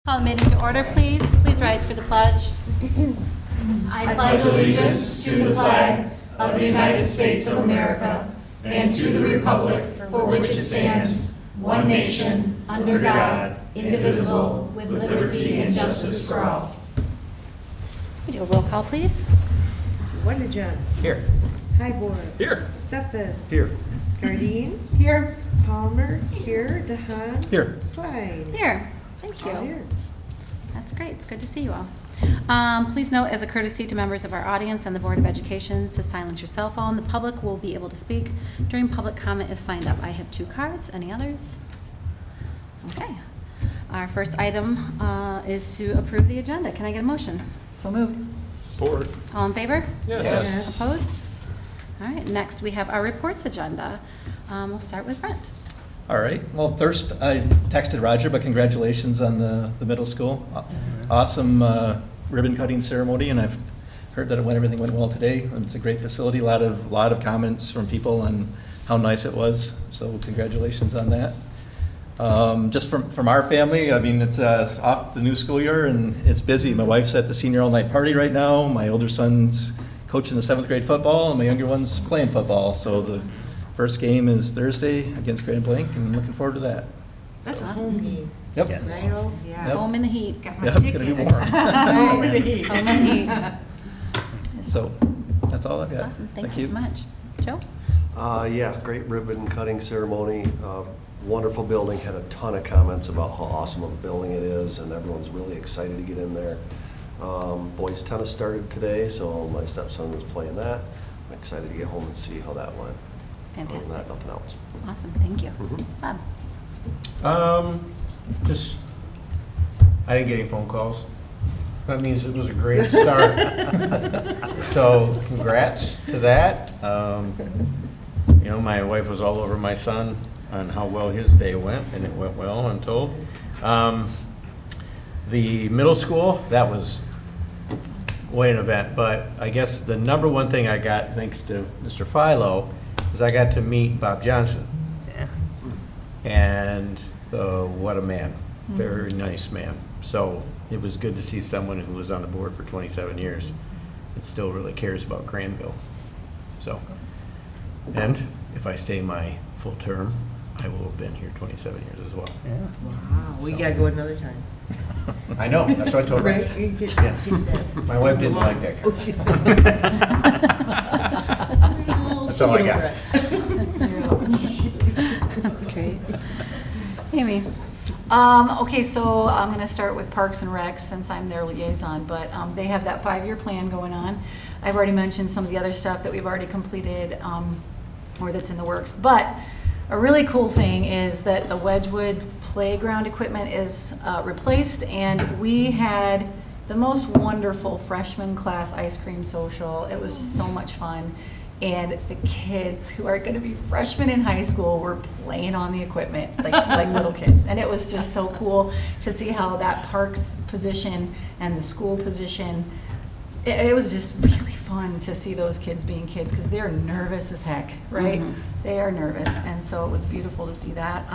Call the meeting to order, please. Please rise for the pledge. I pledge allegiance to the flag of the United States of America and to the republic for which it stands, one nation, under God, indivisible, with liberty and justice for all. We do a roll call, please. Wonderjohn. Here. Highboard. Here. Steffes. Here. Gardine. Here. Palmer. Here. DeHaan. Here. Klein. Here. Thank All you. here. That's great. It's good to see you all. Please note, as a courtesy to members of our audience and the Board of Education, to silence your cell phone. The public will be able to speak during public comment if signed up. I have 2 cards. Any others? Okay. Our first item is to approve the agenda. Can I get a motion? So moved. Support. All in favor? Yes. Opposed? All right. Next, we have our reports agenda. We'll start with Brent. All right. Well, first, I texted Roger, but congratulations on the middle school. Awesome ribbon cutting ceremony, and I've heard that everything went well today. And it's a great facility. A lot of comments from people on how nice it was. So congratulations on that. Just from our family, I mean, it's off the new school year, and it's busy. My wife's at the senior all-night party right now. My older son's coaching the 7th grade football, and my younger one's playing football. So the first game is Thursday against Grandville, and I'm looking forward to that. That's a Awesome. home game. Yep. Right, oh, yeah. Yep. Home in the heat. Got my Yeah, it's gonna be ticket. warm. Home in the heat. Home in the heat. So that's all I've got. Awesome. Thank you so much. Joe? Yeah, great ribbon cutting ceremony. Wonderful building. Had a ton of comments about how awesome of a building it is, and everyone's really excited to get in there. Boys tennis started today, so my stepson was playing that. I'm excited to get home and see how that went. Other than Fantastic. that, nothing else. Awesome. Thank you. Mhm. Bob? Just, I didn't get any phone calls. That means it was a great start. So congrats to that. You know, my wife was all over my son on how well his day went, and it went well, I'm told. The middle school, that was quite an event, but I guess the number one thing I got, thanks to Mr. Philo, is I got to meet Bob Johnson. And what a man, very nice man. So it was good to see someone who was on the board for 27 years that still really cares about Grandville. So, and if I stay my full term, I will have been here 27 years as well. Wow, we gotta go another time. I know, that's what I told Right? her. You get Yeah. that. My wife didn't like that Oh, kind she- That's all I got. That's great. Amy? Okay, so I'm going to start with Parks and Rec since I'm their liaison, but they have that 5-year plan going on. I've already mentioned some of the other stuff that we've already completed or that's in the works, but a really cool thing is that the Wedgwood playground equipment is replaced, and we had the most wonderful freshman class ice cream social. It was just so much fun. And the kids who are going to be freshmen in high school were playing on the equipment like little kids. And it was just so cool to see how that parks position and the school position, it was just really fun to see those kids being kids because they're nervous as heck, right? Mm-hmm. They are nervous. And so it was beautiful to see that.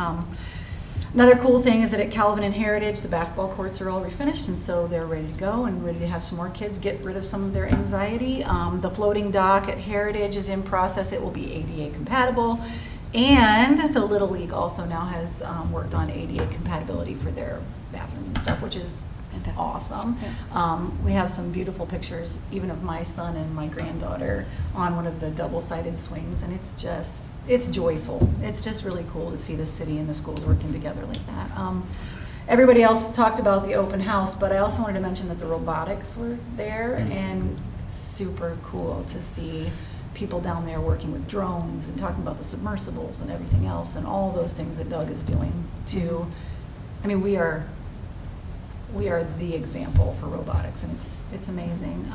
Another cool thing is that at Calvin and Heritage, the basketball courts are all refinished, and so they're ready to go and ready to have some more kids get rid of some of their anxiety. The floating dock at Heritage is in process. It will be ADA compatible. And the Little League also now has worked on ADA compatibility for their bathrooms and stuff, which is Fantastic. awesome. Yeah. We have some beautiful pictures, even of my son and my granddaughter on one of the double-sided swings, and it's joyful. It's just really cool to see the city and the schools working together like that. Everybody else talked about the open house, but I also wanted to mention that the robotics were there, and super cool to see people down there working with drones and talking about the submersibles and everything else, and all those things that Doug is doing to, I mean, we are the example for robotics, and it's amazing.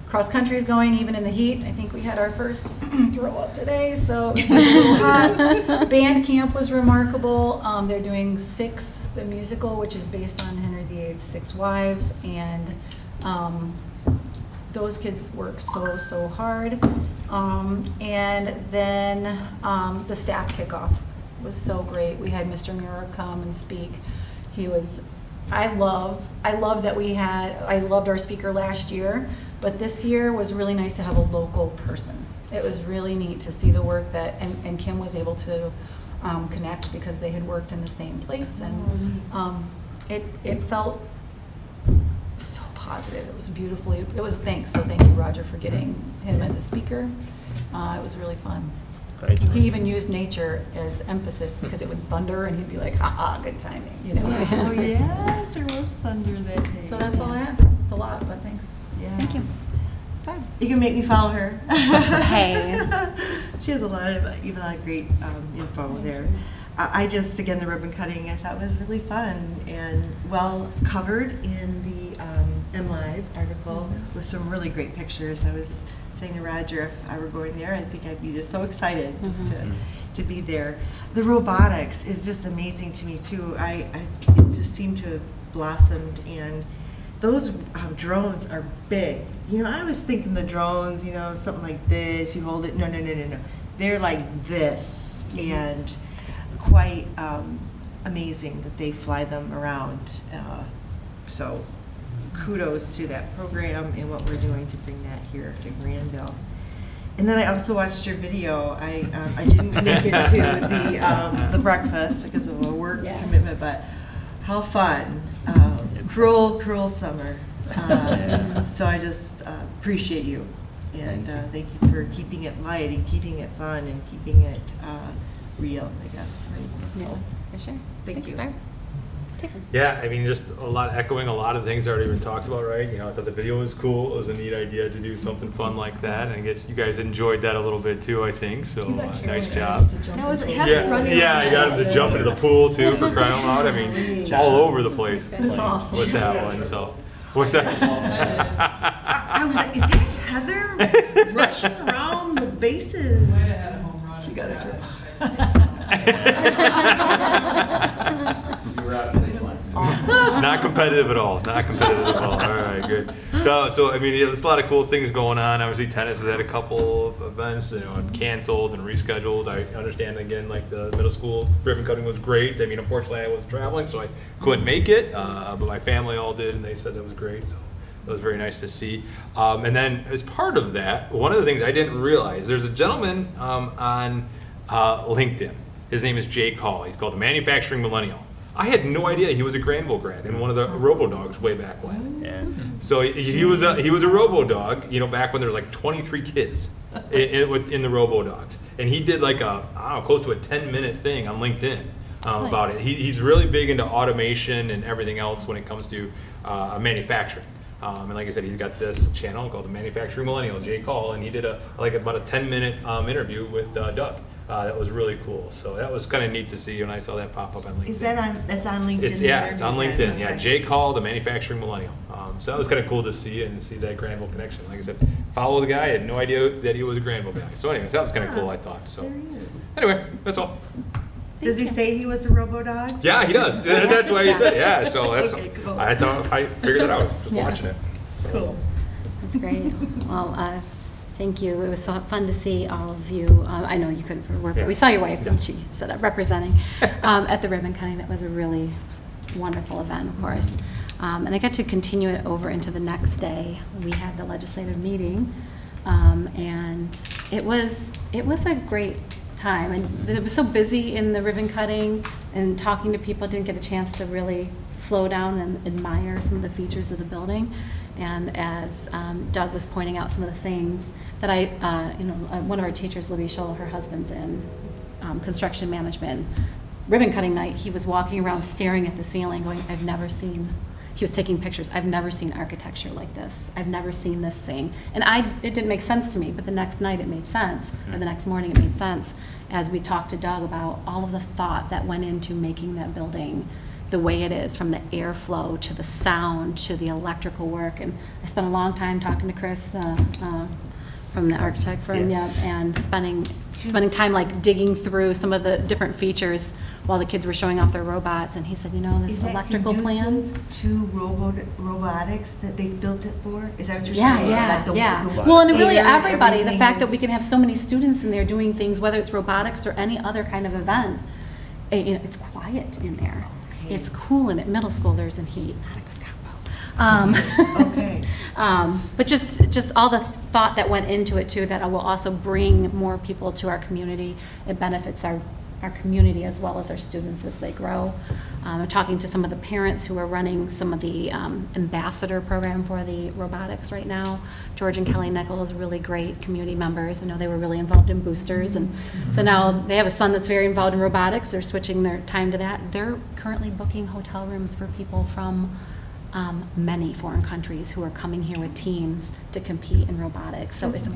Cross country is going even in the heat. I think we had our first throw up today, so it's just a little hot. Band camp was remarkable. They're doing Six, the musical, which is based on Henry VIII's Six Wives, and those kids work so hard. And then the staff kickoff was so great. We had Mr. Mura come and speak. He was I love that I loved our speaker last year, but this year was really nice to have a local person. It was really neat to see the work that, and Kim was able to connect because they had worked in the same place, and it felt so positive. It was beautifully, it was, so thank you, Roger, for getting him as a speaker. It was really fun. He even used nature as emphasis because it would thunder and he'd be like, ha, good timing, you know. Oh, yes, there was thunder that day. So that's all I have. It's a lot, but thanks. Yeah. Thank you. Barb. You can make me follow her. Hey. She has a lot of great info there. I just, again, the ribbon cutting I thought was really fun and well covered in the MLive article with some really great pictures. I was saying to Roger, if I were going there, I think I'd be just so excited just to be there. The robotics is just amazing to me too. It just seemed to have blossomed, and those drones are big. You know, I was thinking the drones, you know, something like this, you hold it, no. They're like this, and quite amazing that they fly them around. So kudos to that program and what we're doing to bring that here to Grandville. And then I also watched your video. I didn't make it to the breakfast because of a work commitment, but how fun. Cruel summer. So I just appreciate you. And thank you for keeping it light and keeping it fun and keeping it real, I guess, right? Yeah, So, for sure. Thank Thanks, you. Barb. Jason. Yeah, I mean, just echoing a lot of things already been talked about, right? You know, I thought the video was cool. It was a neat idea to do something fun like that, and I guess you guys enjoyed that a little bit too, I think. So You got nice Carolyn job. Ellis to jump That was- into it had it. to run in Yeah, I got him to jump into the pool too for crying out loud. I mean, all over the place That's awesome. with that one. So, what's that? I was like, is that Heather rushing around the bases? She got a trip. Not competitive at all. Not competitive at all. All right, good. No, so I mean, yeah, there's a lot of cool things going on. Obviously, tennis has had a couple of events, you know, canceled and rescheduled. I understand again, like the middle school ribbon cutting was great. I mean, unfortunately, I was traveling, so I couldn't make it, but my family all did, and they said that was great. So that was very nice to see. And then as part of that, one of the things I didn't realize, there's a gentleman on LinkedIn. His name is Jake Hall. He's called the Manufacturing Millennial. I had no idea he was a Granville grad and one of the Robo-Dogs way back when. Yeah. So he was a Robo-Dog, you know, back when there was like 23 kids in the Robo-Dogs. And he did like close to a 10-minute thing on LinkedIn about it. He's really big into automation and everything else when it comes to manufacturing. And like I said, he's got this channel called the Manufacturing Millennial, Jake Hall, and he did about a 10-minute interview with Doug. That was really cool. So that was kind of neat to see when I saw that pop up on LinkedIn. Is that's on LinkedIn? It's on LinkedIn. Yeah, Okay. Jake Hall, the Manufacturing Millennial. So that was kind of cool to see and see that Grandville connection. Like I said, follow the guy. I had no idea that he was a Granville guy. So anyways, that was kind of cool, I thought. So There he is. anyway, that's all. Does he say he was a robo-dog? Yeah, he does. That's why he said it. Yeah. So that's Okay, cool. I figured that out just Yeah. watching it. Cool. That's great. Well, thank you. It was so fun to see all of you. I know you couldn't for work, but we saw your wife, and she said representing at the ribbon cutting. That was a really wonderful event, of course. And I got to continue it over into the next day. We had the legislative meeting, and it was a great time. And it was so busy in the ribbon cutting and talking to people. I didn't get a chance to really slow down and admire some of the features of the building. And as Doug was pointing out some of the things that one of our teachers, Libby Scholl, her husband's in construction management. Ribbon cutting night, he was walking around staring at the ceiling going, he was taking pictures, I've never seen architecture like this. I've never seen this thing. And it didn't make sense to me, but the next night it made sense, or the next morning it made sense as we talked to Doug about all of the thought that went into making that building the way it is, from the airflow to the sound to the electrical work. And I spent a long time talking to Chris from the architect firm, and spending time like digging through some of the different features while the kids were showing off their robots. And he said, this Is that electrical plan. conducive to robotics that they built it for? Is that what you're Yeah, saying? yeah, Like yeah. the Well, and really air, everybody, the everything fact that we is- can have so many students in there doing things, whether it's robotics or any other kind of event, it's quiet in there. It's cool, and at middle school, there's in heat, not a good combo. Okay. But just all the thought that went into it too, that will also bring more people to our community. It benefits our community as well as our students as they grow. I'm talking to some of the parents who are running some of the ambassador program for the robotics right now. George and Kelly Nichols, really great community members. I know they were really involved in boosters, and so now they have a son that's very involved in robotics. They're switching their time to that. They're currently booking hotel rooms for people from many foreign countries who are coming here with teams to compete in robotics. So That's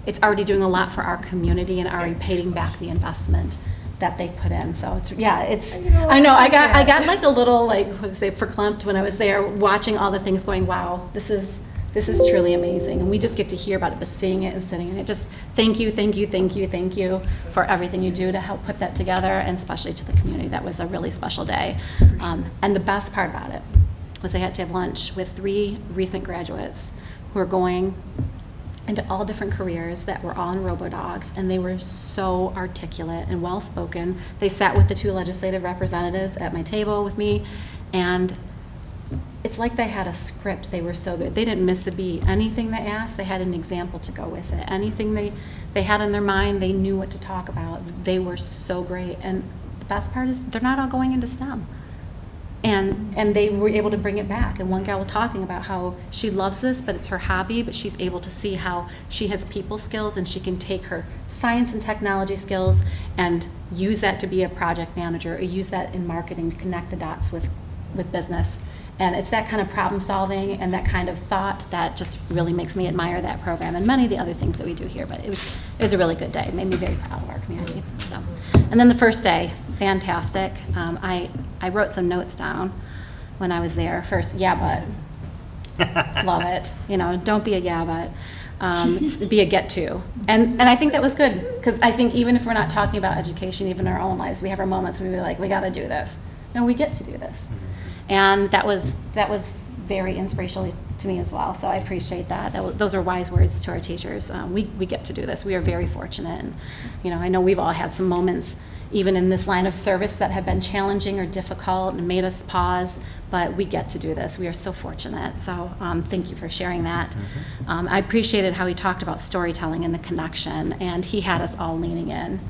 it's already doing a lot for our community and already paying back the investment that they put in. So it's I know I got like a little verklempt when I was there watching all the things going, wow, this is truly amazing. And we just get to hear about it, but seeing it and sitting in it, just thank you for everything you do to help put that together, and especially to the community. That was a really special day. And the best part about it was I had to have lunch with 3 recent graduates who are going into all different careers that were all in RoboDogs, and they were so articulate and well-spoken. They sat with the 2 legislative representatives at my table with me, and it's like they had a script. They were so good. They didn't miss a beat. Anything they asked, they had an example to go with it. Anything they had in their mind, they knew what to talk about. They were so great, and the best part is they're not all going into STEM. And they were able to bring it back. And one gal was talking about how she loves this, but it's her hobby, but she's able to see how she has people skills, and she can take her science and technology skills and use that to be a project manager, or use that in marketing to connect the dots with business. And it's that kind of problem solving and that kind of thought that just really makes me admire that program and many of the other things that we do here. But it was a really good day. It made me very proud of our community. So, and then the first day, fantastic. I wrote some notes down when I was there. First, yeah, but love it. Don't be a yeah, but be a get to. And I think that was good, because I think even if we're not talking about education, even in our own lives, we have our moments where we're like, we got to do this. No, we get to do this. And that was very inspirational to me as well. So I appreciate that. Those are wise words to our teachers. We get to do this. We are very fortunate. And, I know we've all had some moments, even in this line of service, that have been challenging or difficult and made us pause, but we get to do this. We are so fortunate. So thank you for sharing that. I appreciated how he talked about storytelling and the connection, and he had us all leaning in.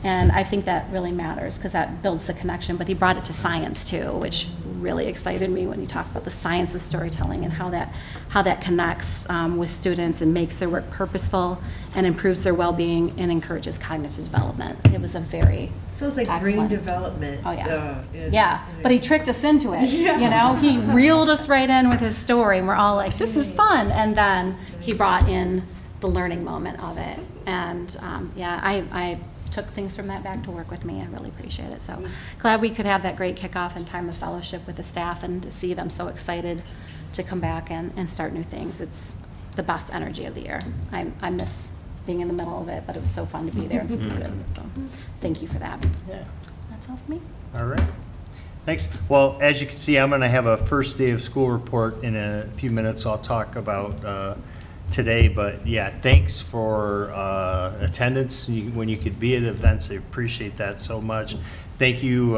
And I think that really matters, because that builds the connection. But he brought it to science too, which really excited me when he talked about the science of storytelling and how that connects with students and makes their work purposeful and improves their well-being and encourages cognitive development. It was a very Sounds like brain development. Oh yeah, in- yeah. But he tricked us into it. He reeled us right in with his story, and we're all like, "This is fun." And then he brought in the learning moment of it, and I took things from that back to work with me. I really appreciate it. So glad we could have that great kickoff and time of fellowship with the staff, and to see them so excited to come back and start new things. It's the best energy of the year. I miss being in the middle of it, but it was so fun to be there and support it. So thank you for that. Yeah. That's all for me. All right. Thanks. Well, as you can see, I'm going to have a first day of school report in a few minutes. So I'll talk about today, but yeah, thanks for attendance when you could be at events. I appreciate that so much. Thank you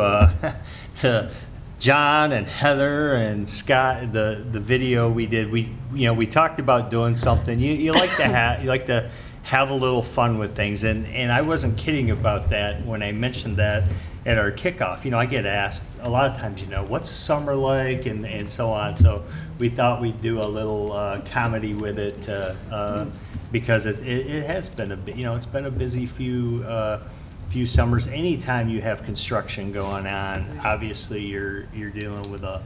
to John and Heather and Scott. The video we did, we talked about doing something. You like to have a little fun with things, and I wasn't kidding about that when I mentioned that at our kickoff. I get asked a lot of times, what's the summer like, and so on. So we thought we'd do a little comedy with it because it has been it's been a busy few summers. Anytime you have construction going on, obviously you're dealing with a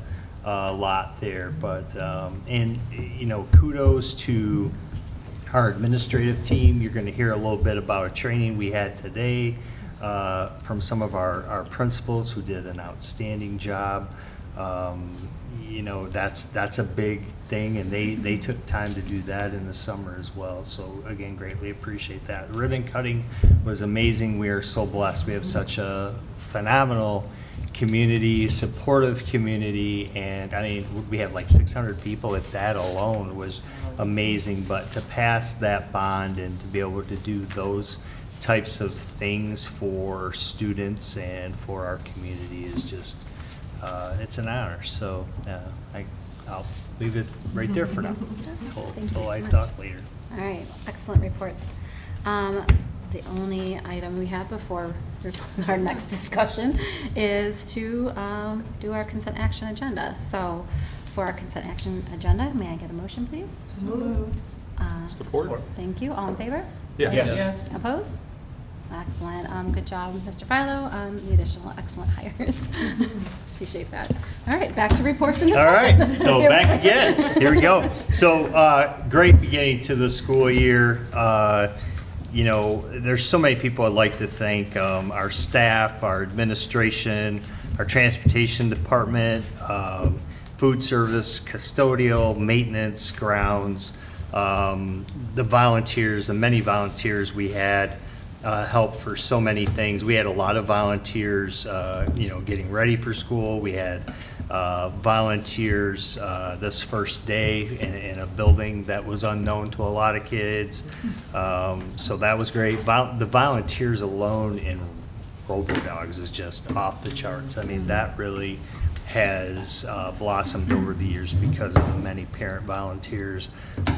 lot there. But kudos to our administrative team. You're going to hear a little bit about a training we had today from some of our principals who did an outstanding job. That's a big thing, and they took time to do that in the summer as well. So again, greatly appreciate that. The ribbon cutting was amazing. We are so blessed. We have such a phenomenal community, supportive community, and I mean, we have like 600 people. At that alone was amazing. But to pass that bond and to be able to do those types of things for students and for our community is just it's an honor. So I'll leave it right there for now Thank you until so I much. talk later. All right, excellent reports. The only item we have before our next discussion is to do our consent action agenda. So for our consent action agenda, may I get a motion, please? Move. Support. Thank you. All in favor? Yeah. Yes. Opposed? Excellent. Good job, Mr. Philo, on the additional excellent hires. Appreciate that. All right, back to reports and All discussion. right, so back again. Here we go. So great beginning to the school year. You know, there's so many people I'd like to thank, our staff, our administration, our transportation department, food service, custodial, maintenance, grounds, the volunteers, the many volunteers we had help for so many things. We had a lot of volunteers, you know, getting ready for school. We had volunteers this first day in a building that was unknown to a lot of kids. So that was great. The volunteers alone in Robo Dogs is just off the charts. I mean, that really has blossomed over the years because of the many parent volunteers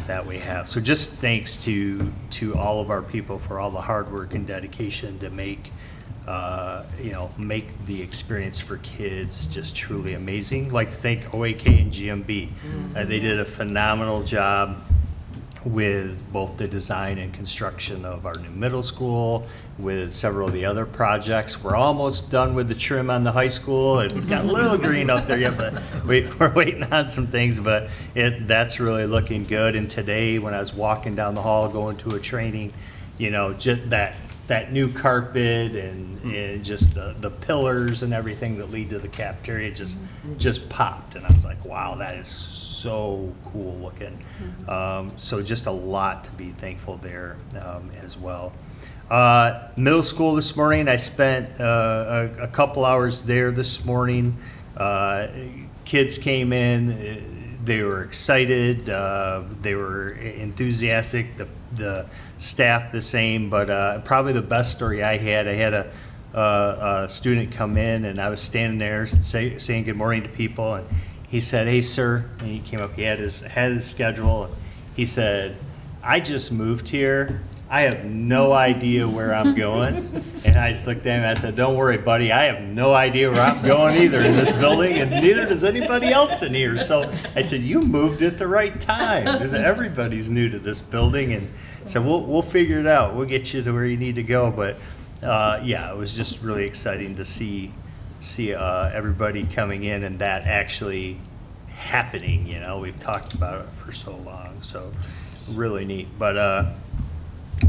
that we have. So just thanks to all of our people for all the hard work and dedication to make you know, make the experience for kids just truly amazing. I'd like to thank OAK and GMB. They did a phenomenal job with both the design and construction of our new middle school, with several of the other projects. We're almost done with the trim on the high school. It's got a little green up there yet, but we're waiting on some things, but that's really looking good. And today, when I was walking down the hall going to a training, you know, just that new carpet and just the pillars and everything that lead to the cafeteria just popped. And I was like, wow, that is so cool looking. So just a lot to be thankful there as well. Middle school this morning, I spent a couple hours there this morning. Kids came in, they were excited, they were enthusiastic, the staff the same, but probably the best story I had a student come in, and I was standing there saying good morning to people, and he said, "Hey, sir," and he came up, he had his schedule, and he said, "I just moved here. I have no idea where I'm going." And I just looked at him and I said, "Don't worry, buddy. I have no idea where I'm going either in this building, and neither does anybody else in here." So I said, "You moved at the right time, because everybody's new to this building." And so we'll figure it out. We'll get you to where you need to go. But yeah, it was just really exciting to see everybody coming in and that actually happening. You know, we've talked about it for so long, so really neat. But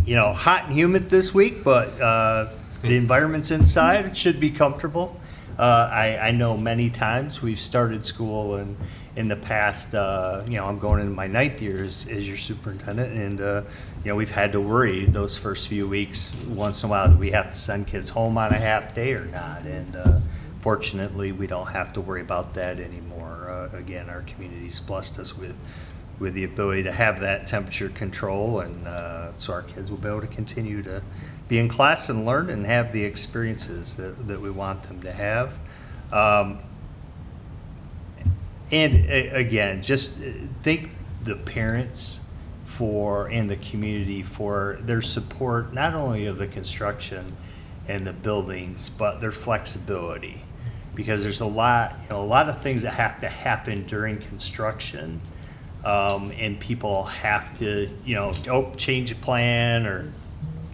you know, hot and humid this week, but the environment's inside. It should be comfortable. I know many times we've started school and in the past, you know, I'm going into my 9th year as your superintendent, and you know, we've had to worry those first few weeks once in a while that we have to send kids home on a half day or not. And fortunately, we don't have to worry about that anymore. Again, our community's blessed us with the ability to have that temperature control, and so our kids will be able to continue to be in class and learn and have the experiences that we want them to have. And again, just thank the parents and the community for their support, not only of the construction and the buildings, but their flexibility, because there's a lot of things that have to happen during construction. And people have to, you know, change a plan, or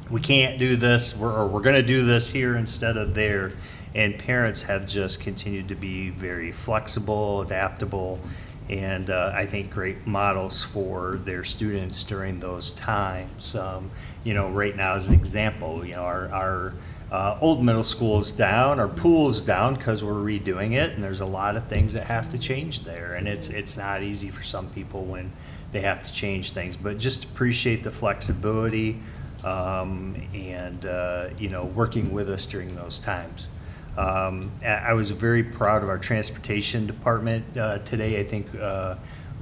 we can't do this, or we're going to do this here instead of there. And parents have just continued to be very flexible, adaptable, and I think great models for their students during those times. You know, right now as an example, you know, our old middle school is down, our pool is down because we're redoing it, and there's a lot of things that have to change there, and it's not easy for some people when they have to change things, but just appreciate the flexibility and you know, working with us during those times. I was very proud of our transportation department today. I think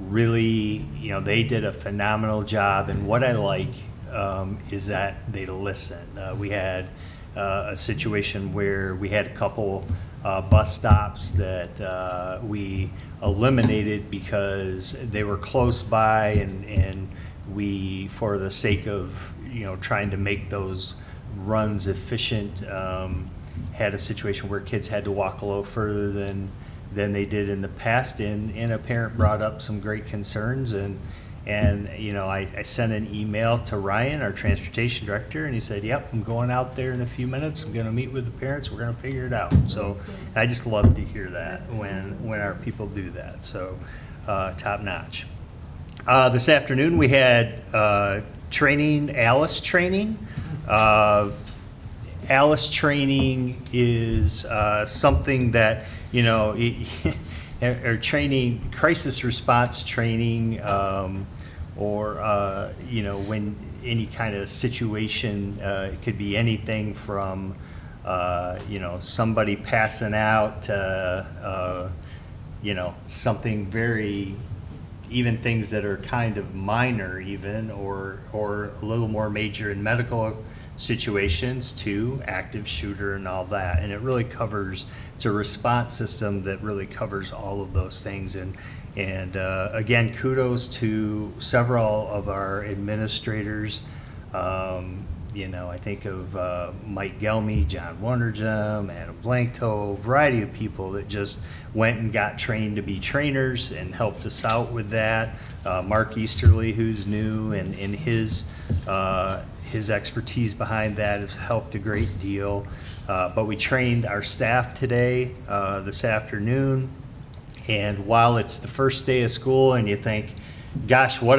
really, you know, they did a phenomenal job, and what I like is that they listen. We had a situation where we had a couple bus stops that we eliminated because they were close by, and we, for the sake of trying to make those runs efficient, had a situation where kids had to walk a little further than they did in the past, and a parent brought up some great concerns, and I sent an email to Ryan, our transportation director, and he said, yep, I'm going out there in a few minutes, I'm gonna meet with the parents, we're gonna figure it out. So I just love to hear that when our people do that, so top notch. This afternoon we had training, Alice training. Alice training is something that, or training, crisis response training, or, when any kind of situation, it could be anything from, somebody passing out to, something very, even things that are kind of minor even, or a little more major in medical situations, to active shooter and all that. And it really covers, it's a response system that really covers all of those things. And again, kudos to several of our administrators. I think of Mike Gelmy, John Wonderjum, Adam Blankto, a variety of people that just went and got trained to be trainers and helped us out with that. Mark Easterly, who's new, and his expertise behind that has helped a great deal. But we trained our staff today, this afternoon, and while it's the first day of school and you think, gosh, what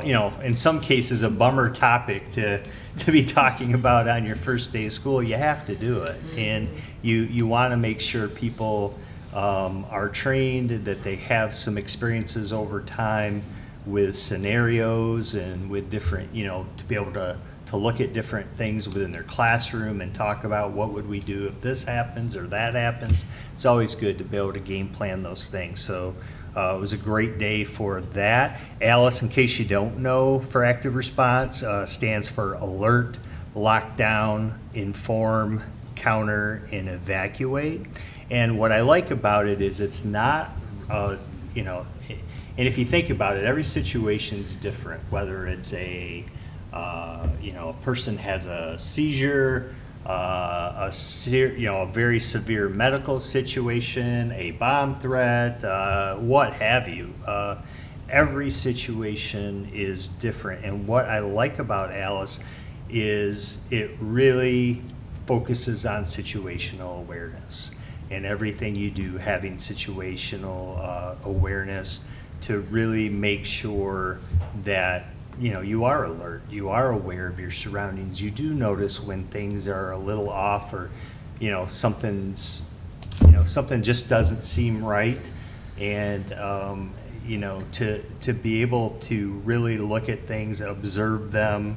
in some cases a bummer topic to be talking about on your first day of school, you have to do it. And you want to make sure people are trained, that they have some experiences over time with scenarios and with different, to be able to look at different things within their classroom and talk about what would we do if this happens or that happens. It's always good to be able to game plan those things. So it was a great day for that. ALICE, in case you don't know, for active response, stands for Alert, Lockdown, Inform, Counter, and Evacuate. And what I like about it is it's not, and if you think about it, every situation's different, whether it's a person has a seizure, a very severe medical situation, a bomb threat, what have you. Every situation is different. And what I like about ALICE is it really focuses on situational awareness. And everything you do, having situational awareness to really make sure that you are alert, you are aware of your surroundings. You do notice when things are a little off, or something just doesn't seem right, and to be able to really look at things, observe them,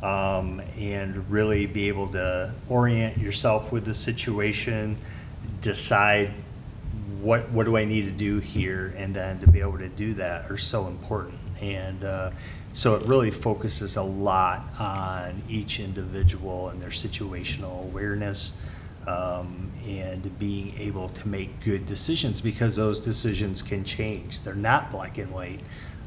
and really be able to orient yourself with the situation, decide what do I need to do here, and then to be able to do that are so important. And so it really focuses a lot on each individual and their situational awareness, and being able to make good decisions, because those decisions can change. They're not black and white.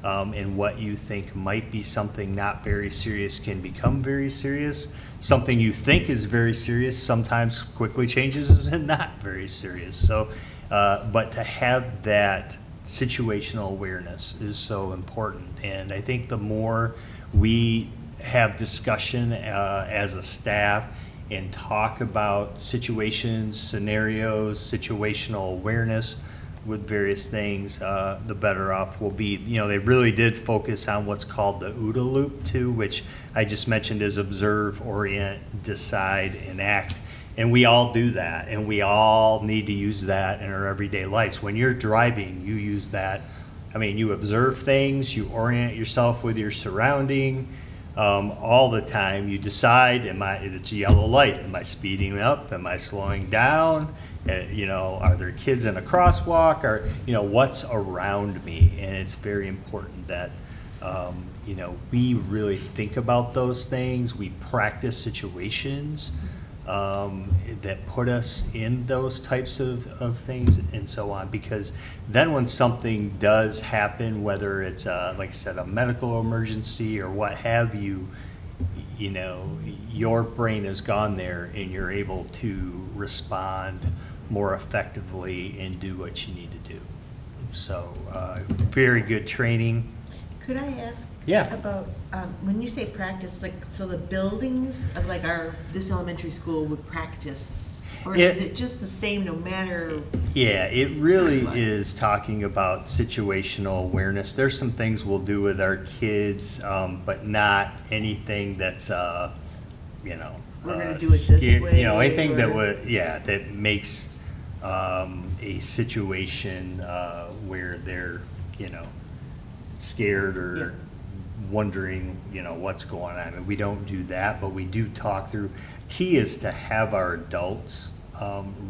And what you think might be something not very serious can become very serious. Something you think is very serious sometimes quickly changes as not very serious. So, but to have that situational awareness is so important. And I think the more we have discussion as a staff and talk about situations, scenarios, situational awareness with various things, the better off we'll be. They really did focus on what's called the OODA loop too, which I just mentioned is observe, orient, decide, and act. And we all do that, and we all need to use that in our everyday lives. When you're driving, you use that. You observe things, you orient yourself with your surrounding all the time. You decide, it's a yellow light, am I speeding up? Am I slowing down? Are there kids in a crosswalk? Or, what's around me? And it's very important that, we really think about those things. We practice situations. that put us in those types of things and so on. Because then when something does happen, whether it's, like I said, a medical emergency or what have you, you know, your brain has gone there and you're able to respond more effectively and do what you need to do. So, very good training. Could I ask? Yeah. About, when you say practice, like, so the buildings of like this elementary school would practice? Or is it just the same no matter? Yeah, it really is talking about situational awareness. There's some things we'll do with our kids, but not anything that's, you know. We're gonna do it this way, You know, anything that or- would, yeah, that makes a situation where they're, you know, scared or Yeah. wondering, you know, what's going on. And we don't do that, but we do talk through. Key is to have our adults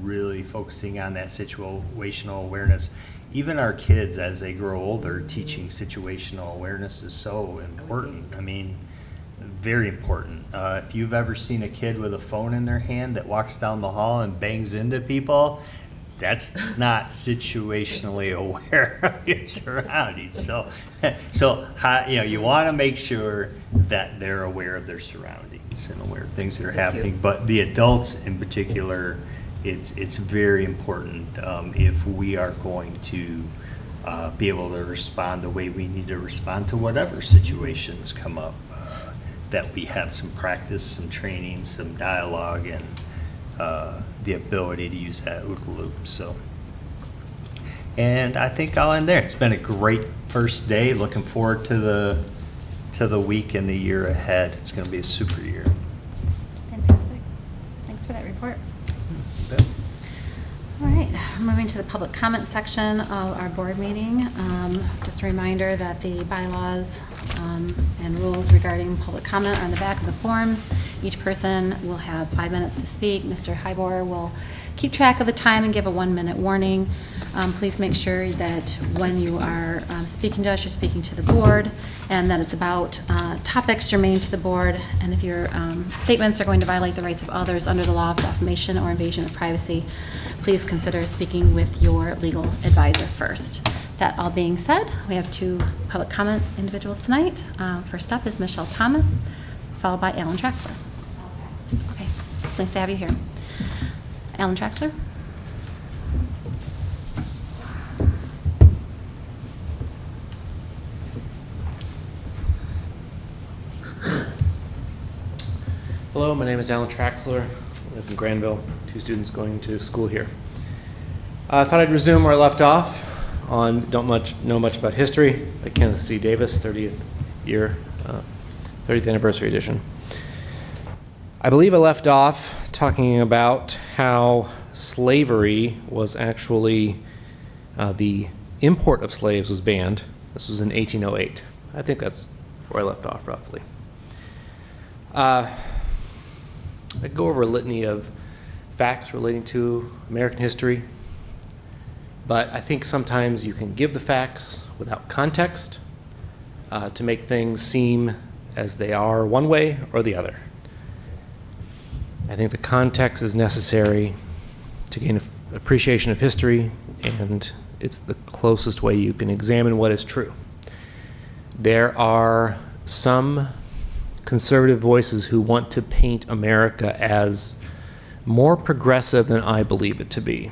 really focusing on that situational awareness. Even our kids, as they grow older, teaching situational awareness is so important. I mean, very important. If you've ever seen a kid with a phone in their hand that walks down the hall and bangs into people, that's not situationally aware of your surroundings. So how, you know, you want to make sure that they're aware of their surroundings and aware of things that are happening. But the adults in particular, it's very important if we are going to be able to respond the way we need to respond to whatever situations come up. That we have some practice, some training, some dialogue, and the ability to use that OODA loop. So, and I think I'll end there. It's been a great first day. Looking forward to the week and the year ahead. It's going to be a super year. Fantastic. Thanks for that report. All right, moving to the public comment section of our board meeting. Just a reminder that the bylaws and rules regarding public comment are on the back of the forms. Each person will have 5 minutes to speak. Mr. Hybor will keep track of the time and give a 1-minute warning. Please make sure that when you are speaking to us, you're speaking to the board, and that it's about topics germane to the board. And if your statements are going to violate the rights of others under the law of defamation or invasion of privacy, please consider speaking with your legal advisor first. That all being said, we have 2 public comment individuals tonight. First up is Michelle Thomas, followed by Alan Traxler. Okay, it's nice to have you here. Alan Traxler? Hello, my name is Alan Traxler. I live in Grandville, 2 students going to school here. I thought I'd resume where I left off on don't know much about history by Kenneth C. Davis, 30th anniversary edition. I believe I left off talking about how slavery was actually, the import of slaves was banned. This was in 1808. I think that's where I left off roughly. I could go over a litany of facts relating to American history, but I think sometimes you can give the facts without context to make things seem as they are one way or the other. I think the context is necessary to gain an appreciation of history, and it's the closest way you can examine what is true. There are some conservative voices who want to paint America as more progressive than I believe it to be.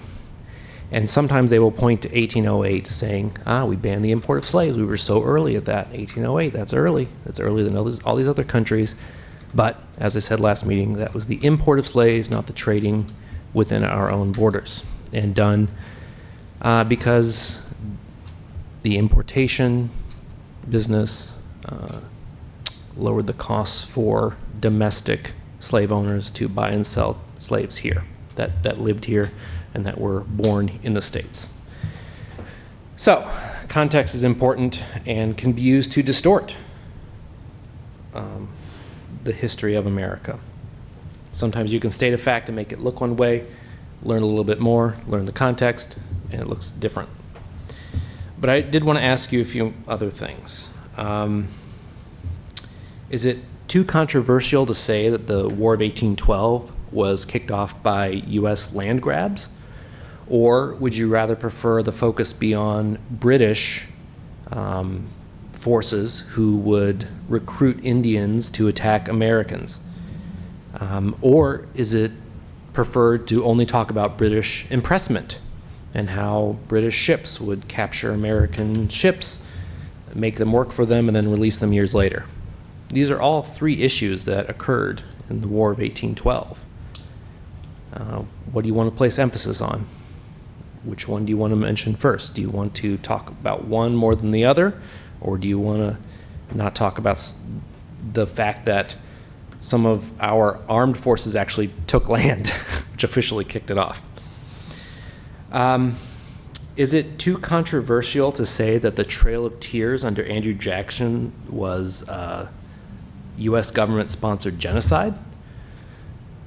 And sometimes they will point to 1808 saying, we banned the import of slaves. We were so early at that. 1808, that's early. That's earlier than all these other countries. But as I said last meeting, that was the import of slaves, not the trading within our own borders. And done because the importation business lowered the costs for domestic slave owners to buy and sell slaves here that lived here and that were born in the States. So, context is important and can be used to distort the history of America. Sometimes you can state a fact and make it look one way, learn a little bit more, learn the context, and it looks different. But I did want to ask you a few other things. Is it too controversial to say that the War of 1812 was kicked off by U.S. land grabs? Or would you rather prefer the focus be on British forces who would recruit Indians to attack Americans? Or is it preferred to only talk about British impressment and how British ships would capture American ships, make them work for them, and then release them years later? These are all three issues that occurred in the War of 1812. What do you want to place emphasis on? Which one do you want to mention first? Do you want to talk about one more than the other? Or do you want to not talk about the fact that some of our armed forces actually took land, which officially kicked it off? Is it too controversial to say that the Trail of Tears under Andrew Jackson was U.S. government-sponsored genocide?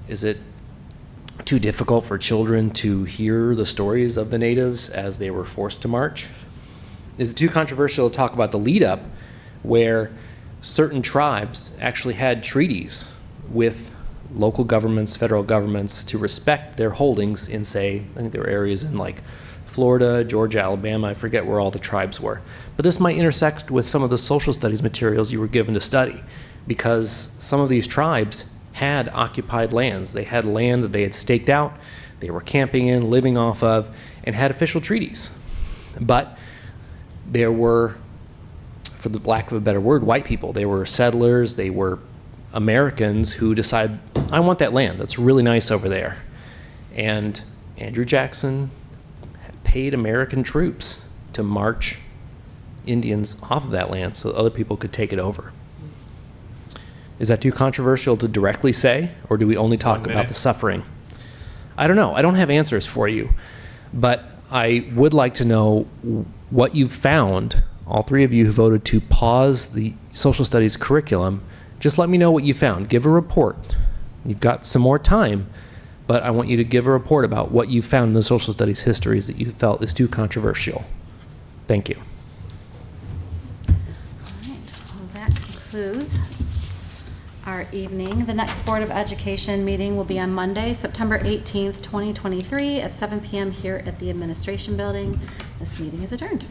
Is it too difficult for children to hear the stories of the natives as they were forced to march? Is it too controversial to talk about the lead-up where certain tribes actually had treaties with local governments, federal governments, to respect their holdings in, say, I think there were areas in like Florida, Georgia, Alabama, I forget where all the tribes were. But this might intersect with some of the social studies materials you were given to study, because some of these tribes had occupied lands. They had land that they had staked out, they were camping in, living off of, and had official treaties. But there were, for the lack of a better word, white people. They were settlers, they were Americans who decided, I want that land, that's really nice over there. And Andrew Jackson paid American troops to march Indians off of that land so other people could take it over. Is that too controversial to directly say, or do we only talk about the suffering? I don't know. I don't have answers for you, but I would like to know what you found. All three of you who voted to pause the social studies curriculum, just let me know what you found. Give a report. You've got some more time, but I want you to give a report about what you found in the social studies histories that you felt is too controversial. Thank you. All right, well, that concludes our evening. The next Board of Education meeting will be on Monday, September 18th, 2023 at 7 p.m. here at the Administration Building. This meeting is adjourned.